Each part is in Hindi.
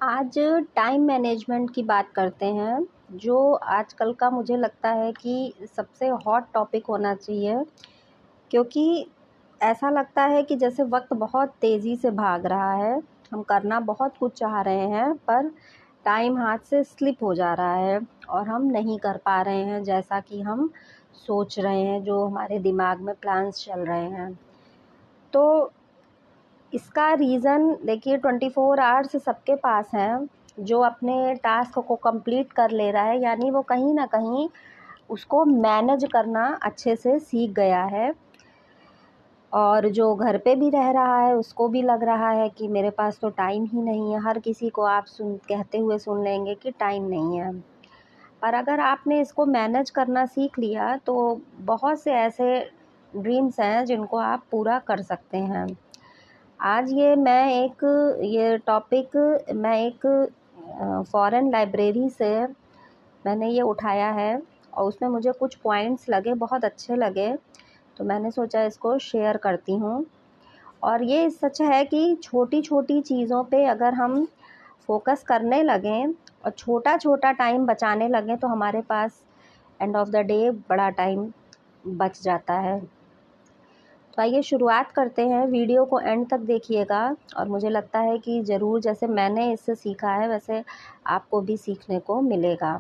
आज टाइम मैनेजमेंट की बात करते हैं, जो आजकल का मुझे लगता है कि सबसे हॉट टॉपिक होना चाहिए, क्योंकि ऐसा लगता है कि जैसे वक्त बहुत तेज़ी से भाग रहा है। हम करना बहुत कुछ चाह रहे हैं, पर टाइम हाथ से स्लिप हो जा रहा है और हम नहीं कर पा रहे हैं जैसा कि हम सोच रहे हैं, जो हमारे दिमाग में प्लान्स चल रहे हैं। तो इसका रीज़न देखिए, 24 आवर्स सबके पास हैं। जो अपने टास्क को कंप्लीट कर ले रहा है, यानी वो कहीं ना कहीं उसको मैनेज करना अच्छे से सीख गया है। और जो घर पे भी रह रहा है, उसको भी लग रहा है कि मेरे पास तो टाइम ही नहीं है। हर किसी को आप कहते हुए सुन लेंगे कि टाइम नहीं है। पर अगर आपने इसको मैनेज करना सीख लिया, तो बहुत से ऐसे ड्रीम्स हैं जिनको आप पूरा कर सकते हैं। आज ये टॉपिक मैं एक फॉरेन लाइब्रेरी से मैंने ये उठाया है, और उसमें मुझे कुछ पॉइंट्स लगे, बहुत अच्छे लगे, तो मैंने सोचा इसको शेयर करती हूँ। और ये सच है कि छोटी छोटी चीज़ों पे अगर हम फोकस करने लगें और छोटा छोटा टाइम बचाने लगें, तो हमारे पास एंड ऑफ द डे बड़ा टाइम बच जाता है। तो आइए शुरुआत करते हैं। वीडियो को एंड तक देखिएगा, और मुझे लगता है कि ज़रूर जैसे मैंने इससे सीखा है, वैसे आपको भी सीखने को मिलेगा।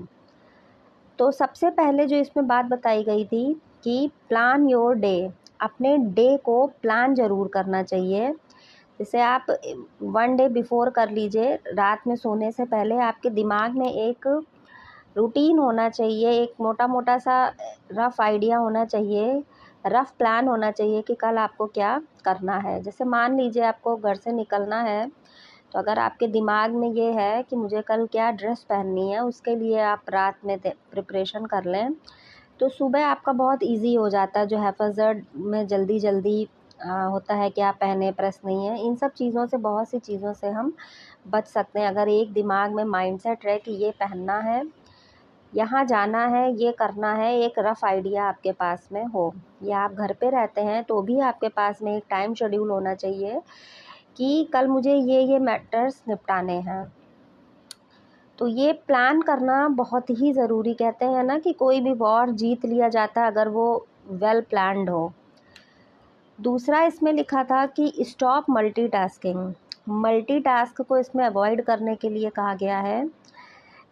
तो सबसे पहले जो इसमें बात बताई गई थी कि प्लान योर डे, अपने डे को प्लान ज़रूर करना चाहिए। जैसे आप 1 डे बिफोर कर लीजिए, रात में सोने से पहले आपके दिमाग में एक रूटीन होना चाहिए, एक मोटा मोटा सा रफ़ आइडिया होना चाहिए, रफ़ प्लान होना चाहिए कि कल आपको क्या करना है। जैसे मान लीजिए आपको घर से निकलना है, तो अगर आपके दिमाग में ये है कि मुझे कल क्या ड्रेस पहननी है, उसके लिए आप रात में प्रिपरेशन कर लें, तो सुबह आपका बहुत इजी हो जाता है। जो हैफ़ज़र्ड में जल्दी जल्दी होता है, क्या पहने, प्रेस नहीं है, इन सब चीज़ों से, बहुत सी चीज़ों से हम बच सकते हैं। अगर एक दिमाग में माइंडसेट रहे कि ये पहनना है, यहाँ जाना है, ये करना है, एक रफ़ आइडिया आपके पास में हो, या आप घर पे रहते हैं तो भी आपके पास में एक टाइम शेड्यूल होना चाहिए कि कल मुझे ये मैटर्स निपटाने हैं। तो ये प्लान करना बहुत ही ज़रूरी। कहते हैं ना कि कोई भी वॉर जीत लिया जाता है अगर वो वेल प्लान्ड हो। दूसरा इसमें लिखा था कि स्टॉप मल्टीटास्किंग। मल्टीटास्क को इसमें अवॉइड करने के लिए कहा गया है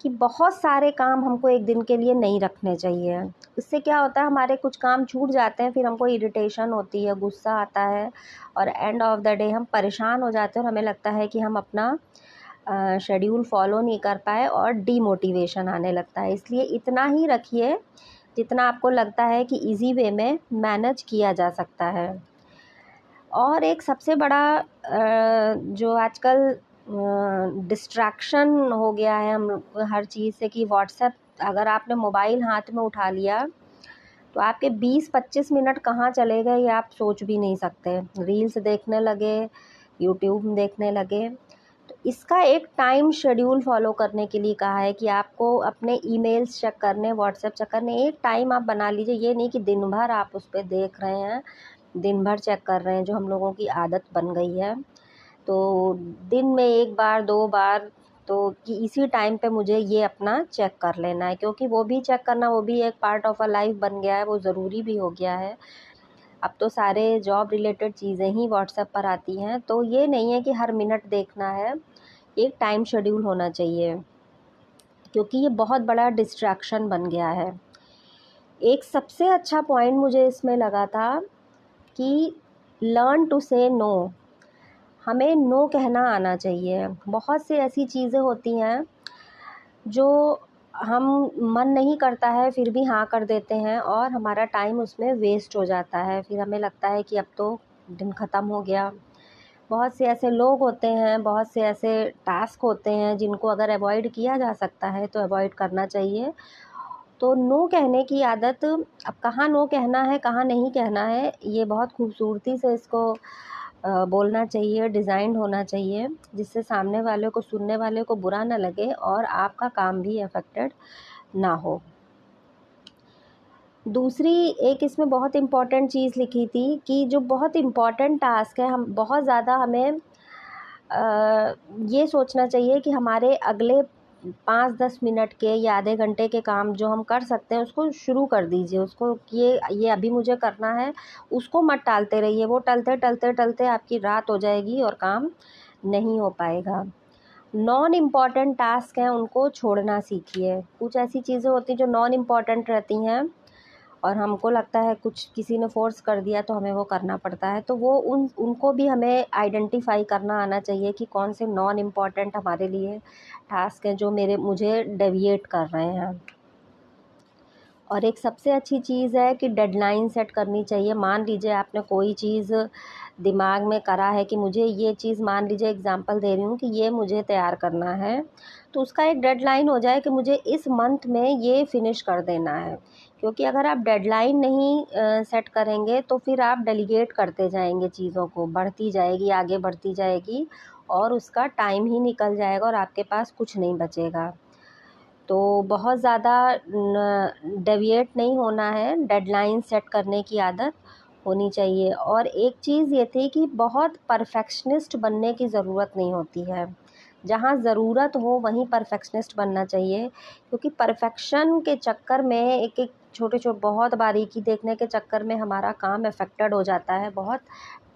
कि बहुत सारे काम हमको एक दिन के लिए नहीं रखने चाहिए। इससे क्या होता है, हमारे कुछ काम छूट जाते हैं, फिर हमको इरिटेशन होती है, गुस्सा आता है, और एंड ऑफ द डे हम परेशान हो जाते हैं, और हमें लगता है कि हम अपना शेड्यूल फॉलो नहीं कर पाए, और डीमोटिवेशन आने लगता है। इसलिए इतना ही रखिए जितना आपको लगता है कि इजी वे में मैनेज किया जा सकता है। और एक सबसे बड़ा जो आजकल डिस्ट्रैक्शन हो गया है हम हर चीज़ से, कि व्हाट्सएप, अगर आपने मोबाइल हाथ में उठा लिया तो आपके 20-25 मिनट कहाँ चले गए ये आप सोच भी नहीं सकते। रील्स देखने लगे, यूट्यूब देखने लगे। तो इसका एक टाइम शेड्यूल फॉलो करने के लिए कहा है कि आपको अपने ईमेल्स चेक करने, व्हाट्सएप चेक करने, एक टाइम आप बना लीजिए। ये नहीं कि दिन भर आप उस पर देख रहे हैं, दिन भर चेक कर रहे हैं, जो हम लोगों की आदत बन गई है। तो दिन में 1 बार 2 बार, तो कि इसी टाइम पे मुझे ये अपना चेक कर लेना है, क्योंकि वो भी चेक करना, वो भी एक पार्ट ऑफ अ लाइफ बन गया है, वो ज़रूरी भी हो गया है। अब तो सारे जॉब रिलेटेड चीज़ें ही व्हाट्सएप पर आती हैं, तो ये नहीं है कि हर मिनट देखना है, एक टाइम शेड्यूल होना चाहिए, क्योंकि ये बहुत बड़ा डिस्ट्रैक्शन बन गया है। एक सबसे अच्छा पॉइंट मुझे इसमें लगा था कि लर्न टू से नो। हमें नो कहना आना चाहिए। बहुत सी ऐसी चीज़ें होती हैं जो हम मन नहीं करता है, फिर भी हाँ कर देते हैं, और हमारा टाइम उसमें वेस्ट हो जाता है। फिर हमें लगता है कि अब तो दिन ख़त्म हो गया। बहुत से ऐसे लोग होते हैं, बहुत से ऐसे टास्क होते हैं जिनको अगर अवॉइड किया जा सकता है तो अवॉइड करना चाहिए। तो नो कहने की आदत, अब कहाँ नो कहना है, कहाँ नहीं कहना है, ये बहुत खूबसूरती से इसको बोलना चाहिए, डिज़ाइंड होना चाहिए, जिससे सामने वाले को, सुनने वाले को बुरा ना लगे और आपका काम भी अफेक्टेड ना हो। दूसरी एक इसमें बहुत इम्पॉर्टेंट चीज़ लिखी थी कि जो बहुत इम्पॉर्टेंट टास्क है, हम बहुत ज़्यादा हमें ये सोचना चाहिए कि हमारे अगले 5-10 मिनट के या आधे घंटे के काम जो हम कर सकते हैं उसको शुरू कर दीजिए, उसको कि ये अभी मुझे करना है, उसको मत टालते रहिए। वो टलते टलते टलते आपकी रात हो जाएगी और काम नहीं हो पाएगा। नॉन इम्पॉर्टेंट टास्क हैं उनको छोड़ना सीखिए। कुछ ऐसी चीज़ें होती हैं जो नॉन इम्पॉर्टेंट रहती हैं और हमको लगता है कुछ किसी ने फ़ोर्स कर दिया तो हमें वो करना पड़ता है, तो वो उनको भी हमें आइडेंटिफ़ाई करना आना चाहिए कि कौन से नॉन इम्पॉर्टेंट हमारे लिए टास्क हैं जो मुझे डेविएट कर रहे हैं। और एक सबसे अच्छी चीज़ है कि डेडलाइन सेट करनी चाहिए। मान लीजिए आपने कोई चीज़ दिमाग में करा है कि मुझे ये चीज़, मान लीजिए एग्ज़ाम्पल दे रही हूँ कि ये मुझे तैयार करना है, तो उसका एक डेडलाइन हो जाए कि मुझे इस मंथ में ये फ़िनिश कर देना है। क्योंकि अगर आप डेडलाइन नहीं सेट करेंगे तो फिर आप डेलीगेट करते जाएंगे, चीज़ों को बढ़ती जाएगी, आगे बढ़ती जाएगी और उसका टाइम ही निकल जाएगा और आपके पास कुछ नहीं बचेगा। तो बहुत ज़्यादा डेविएट नहीं होना है, डेडलाइन सेट करने की आदत होनी चाहिए। और एक चीज़ ये थी कि बहुत परफेक्शनिस्ट बनने की ज़रूरत नहीं होती है। जहाँ ज़रूरत हो वहीं परफेक्शनिस्ट बनना चाहिए, क्योंकि परफेक्शन के चक्कर में एक छोटे बहुत बारीकी देखने के चक्कर में हमारा काम अफेक्टेड हो जाता है, बहुत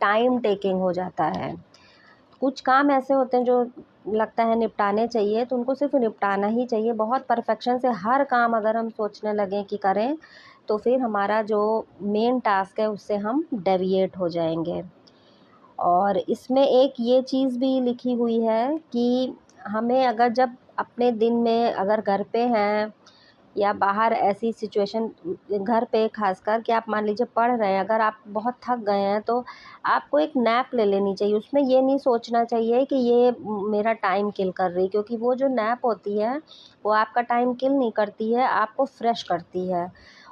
टाइम टेकिंग हो जाता है। कुछ काम ऐसे होते हैं जो लगता है निपटाने चाहिए तो उनको सिर्फ निपटाना ही चाहिए। बहुत परफेक्शन से हर काम अगर हम सोचने लगें कि करें तो फिर हमारा जो मेन टास्क है उससे हम डेविएट हो जाएंगे। और इसमें एक ये चीज़ भी लिखी हुई है कि हमें अगर जब अपने दिन में अगर घर पे हैं या बाहर ऐसी सिचुएशन, घर पे खासकर कि आप मान लीजिए पढ़ रहे हैं, अगर आप बहुत थक गए हैं तो आपको एक नैप ले लेनी चाहिए। उसमें ये नहीं सोचना चाहिए कि ये मेरा टाइम किल कर रही, क्योंकि वो जो नैप होती है वो आपका टाइम किल नहीं करती है, आपको फ्रेश करती है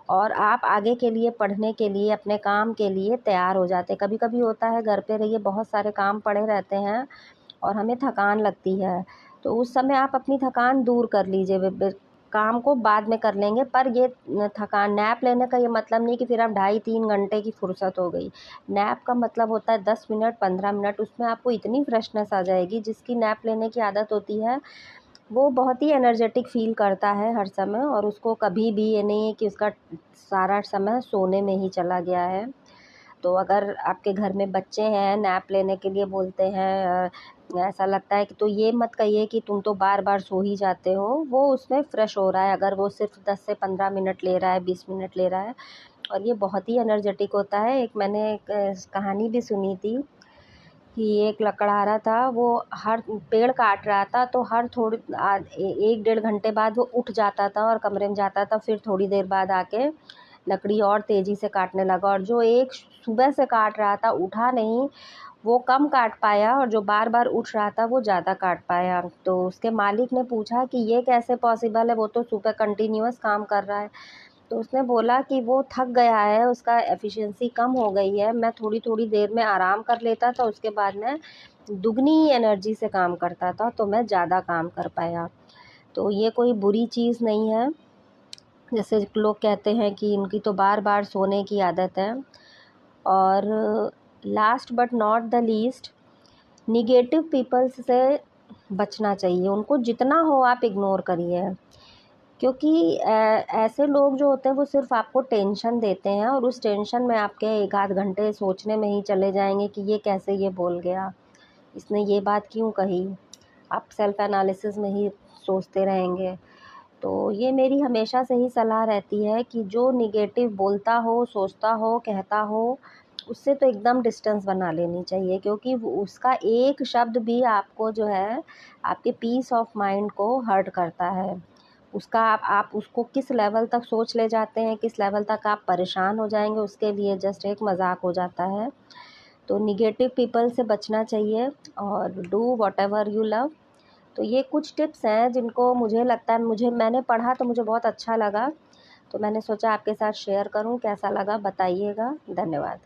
और आप आगे के लिए, पढ़ने के लिए, अपने काम के लिए तैयार हो जाते हैं। कभी कभी होता है घर पे रहिए, बहुत सारे काम पड़े रहते हैं और हमें थकान लगती है, तो उस समय आप अपनी थकान दूर कर लीजिए। काम को बाद में कर लेंगे, पर ये थकान, नैप लेने का ये मतलब नहीं कि फिर आप 2.5-3 घंटे की फुर्सत हो गई। नैप का मतलब होता है 10 मिनट, 15 मिनट, उसमें आपको इतनी फ्रेशनेस आ जाएगी। जिसकी नैप लेने की आदत होती है वो बहुत ही एनर्जेटिक फ़ील करता है हर समय, और उसको कभी भी ये नहीं है कि उसका सारा समय सोने में ही चला गया है। तो अगर आपके घर में बच्चे हैं, नैप लेने के लिए बोलते हैं, ऐसा लगता है कि, तो ये मत कहिए कि तुम तो बार बार सो ही जाते हो, वो उसमें फ्रेश हो रहा है। अगर वो सिर्फ 10 से 15 मिनट ले रहा है, 20 मिनट ले रहा है, और ये बहुत ही एनर्जेटिक होता है। एक मैंने कहानी भी सुनी थी कि एक लकड़हारा था, वो हर पेड़ काट रहा था तो हर 1-1.5 घंटे बाद वो उठ जाता था और कमरे में जाता था, फिर थोड़ी देर बाद आके लकड़ी और तेज़ी से काटने लगा। और जो एक सुबह से काट रहा था, उठा नहीं, वो कम काट पाया, और जो बार बार उठ रहा था वो ज़्यादा काट पाया। तो उसके मालिक ने पूछा कि ये कैसे पॉसिबल है, वो तो सुबह कंटिन्यूअस काम कर रहा है। तो उसने बोला कि वो थक गया है, उसका एफिशिएंसी कम हो गई है, मैं थोड़ी थोड़ी देर में आराम कर लेता था, उसके बाद मैं दुगनी एनर्जी से काम करता था, तो मैं ज़्यादा काम कर पाया। तो ये कोई बुरी चीज़ नहीं है। जैसे लोग कहते हैं कि इनकी तो बार बार सोने की आदत है। और last but not the least, negative peoples से बचना चाहिए। उनको जितना हो आप इग्नोर करिए, क्योंकि ऐसे लोग जो होते हैं वो सिर्फ आपको टेंशन देते हैं, और उस टेंशन में आपके 1-8 घंटे सोचने में ही चले जाएंगे कि ये कैसे ये बोल गया, इसने ये बात क्यों कही। आप सेल्फ एनालिसिस में ही सोचते रहेंगे। तो ये मेरी हमेशा से ही सलाह रहती है कि जो निगेटिव बोलता हो, सोचता हो, कहता हो, उससे तो एकदम डिस्टेंस बना लेनी चाहिए, क्योंकि उसका एक शब्द भी आपको जो है, आपके पीस ऑफ माइंड को हर्ट करता है। उसका आप उसको किस लेवल तक सोच ले जाते हैं, किस लेवल तक आप परेशान हो जाएंगे, उसके लिए जस्ट एक मजाक हो जाता है। तो निगेटिव पीपल से बचना चाहिए और डू व्हाटएवर यू लव। तो ये कुछ टिप्स हैं जिनको मुझे लगता है, मैंने पढ़ा तो मुझे बहुत अच्छा लगा, तो मैंने सोचा आपके साथ शेयर करूं। कैसा लगा बताइएगा। धन्यवाद।